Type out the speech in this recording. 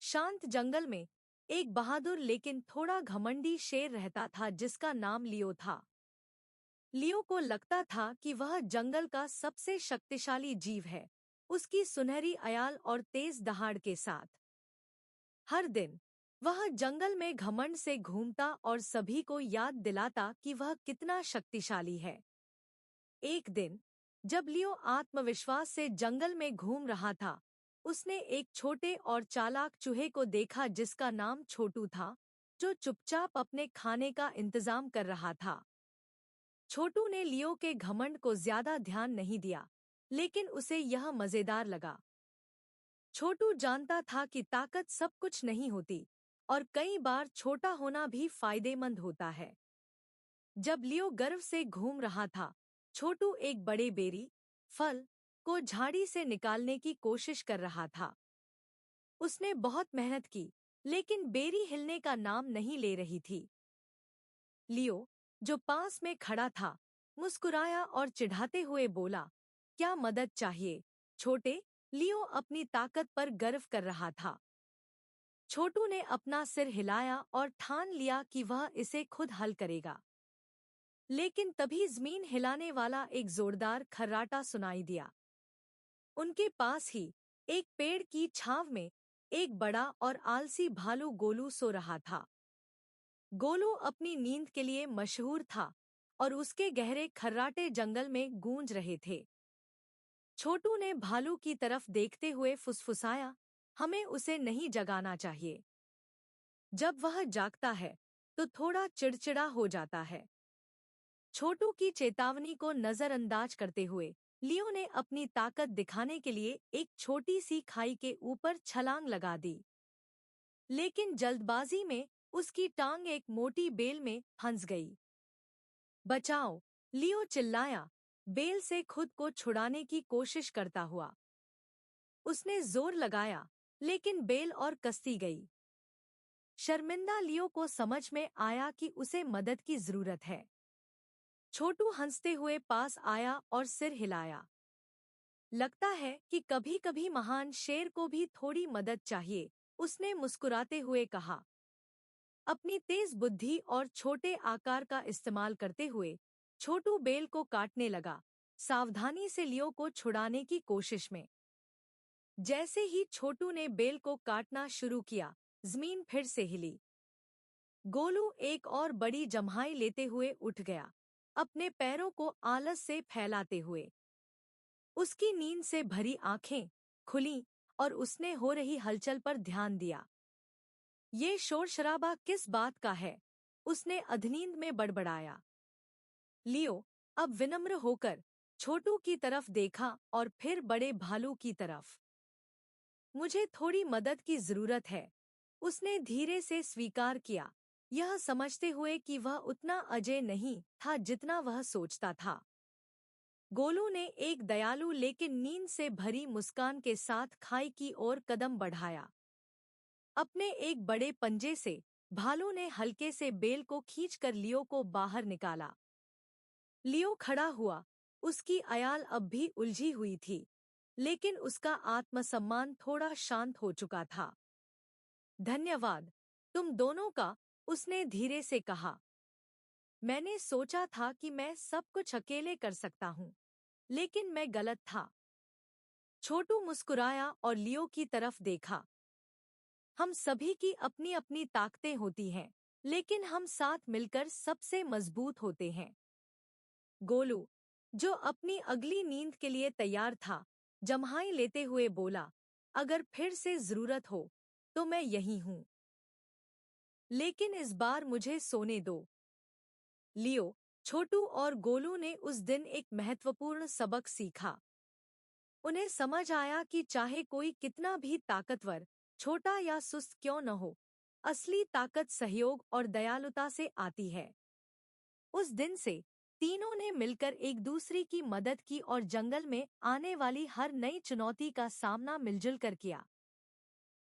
शांत जंगल में एक बहादुर लेकिन थोड़ा घमंडी शेर रहता था जिसका नाम लियो था। लियो को लगता था कि वह जंगल का सबसे शक्तिशाली जीव है, उसकी सुनहरी अयाल और तेज दहाड़ के साथ। हर दिन वह जंगल में घमंड से घूमता और सभी को याद दिलाता कि वह कितना शक्तिशाली है। एक दिन जब लियो आत्मविश्वास से जंगल में घूम रहा था, उसने एक छोटे और चालाक चूहे को देखा जिसका नाम छोटू था, जो चुपचाप अपने खाने का इंतजाम कर रहा था। छोटू ने लियो के घमंड को ज्यादा ध्यान नहीं दिया, लेकिन उसे यह मजेदार लगा। छोटू जानता था कि ताकत सब कुछ नहीं होती और कई बार छोटा होना भी फायदेमंद होता है। जब लियो गर्व से घूम रहा था, छोटू एक बड़े बेरी फल को झाड़ी से निकालने की कोशिश कर रहा था। उसने बहुत मेहनत की, लेकिन बेरी हिलने का नाम नहीं ले रही थी। लियो, जो पास में खड़ा था, मुस्कुराया और चिढ़ाते हुए बोला, क्या मदद चाहिए, छोटे? लियो अपनी ताकत पर गर्व कर रहा था। छोटू ने अपना सिर हिलाया और ठान लिया कि वह इसे खुद हल करेगा। लेकिन तभी जमीन हिलाने वाला एक जोरदार खर्राटा सुनाई दिया। उनके पास ही एक पेड़ की छांव में एक बड़ा और आलसी भालू गोलू सो रहा था। गोलू अपनी नींद के लिए मशहूर था और उसके गहरे खर्राटे जंगल में गूंज रहे थे। छोटू ने भालू की तरफ देखते हुए फुसफुसाया, हमें उसे नहीं जगाना चाहिए। जब वह जागता है तो थोड़ा चिड़चिड़ा हो जाता है। छोटू की चेतावनी को नजरअंदाज करते हुए लियो ने अपनी ताकत दिखाने के लिए एक छोटी सी खाई के ऊपर छलांग लगा दी। लेकिन जल्दबाजी में उसकी टांग एक मोटी बेल में फंस गई। बचाओ! लियो चिल्लाया, बेल से खुद को छुड़ाने की कोशिश करता हुआ। उसने जोर लगाया, लेकिन बेल और कसती गई। शर्मिंदा लियो को समझ में आया कि उसे मदद की जरूरत है। छोटू हंसते हुए पास आया और सिर हिलाया। लगता है कि कभी-कभी महान शेर को भी थोड़ी मदद चाहिए, उसने मुस्कुराते हुए कहा। अपनी तेज बुद्धि और छोटे आकार का इस्तेमाल करते हुए छोटू बेल को काटने लगा, सावधानी से लियो को छुड़ाने की कोशिश में। जैसे ही छोटू ने बेल को काटना शुरू किया, जमीन फिर से हिली। गोलू एक और बड़ी जम्हाई लेते हुए उठ गया, अपने पैरों को आलस से फैलाते हुए। उसकी नींद से भरी आंखें खुलीं और उसने हो रही हलचल पर ध्यान दिया। ये शोर-शराबा किस बात का है? उसने अधनींद में बड़बड़ाया। लियो, अब विनम्र होकर छोटू की तरफ देखा और फिर बड़े भालू की तरफ। मुझे थोड़ी मदद की जरूरत है, उसने धीरे से स्वीकार किया, यह समझते हुए कि वह उतना अजय नहीं था जितना वह सोचता था। गोलू ने एक दयालु लेकिन नींद से भरी मुस्कान के साथ खाई की ओर कदम बढ़ाया। अपने एक बड़े पंजे से भालू ने हल्के से बेल को खींचकर लियो को बाहर निकाला। लियो खड़ा हुआ, उसकी अयाल अब भी उलझी हुई थी, लेकिन उसका आत्मसम्मान थोड़ा शांत हो चुका था। धन्यवाद, तुम दोनों का, उसने धीरे से कहा। मैंने सोचा था कि मैं सब कुछ अकेले कर सकता हूँ, लेकिन मैं गलत था। छोटू मुस्कुराया और लियो की तरफ देखा। हम सभी की अपनी अपनी ताकतें होती हैं, लेकिन हम साथ मिलकर सबसे मजबूत होते हैं। गोलू, जो अपनी अगली नींद के लिए तैयार था, जम्हाई लेते हुए बोला, अगर फिर से जरूरत हो तो मैं यहीं हूँ, लेकिन इस बार मुझे सोने दो। लियो, छोटू और गोलू ने उस दिन एक महत्वपूर्ण सबक सीखा। उन्हें समझ आया कि चाहे कोई कितना भी ताकतवर, छोटा या सुस्त क्यों न हो, असली ताकत सहयोग और दयालुता से आती है। उस दिन से तीनों ने मिलकर एक दूसरे की मदद की और जंगल में आने वाली हर नई चुनौती का सामना मिलजुल कर किया।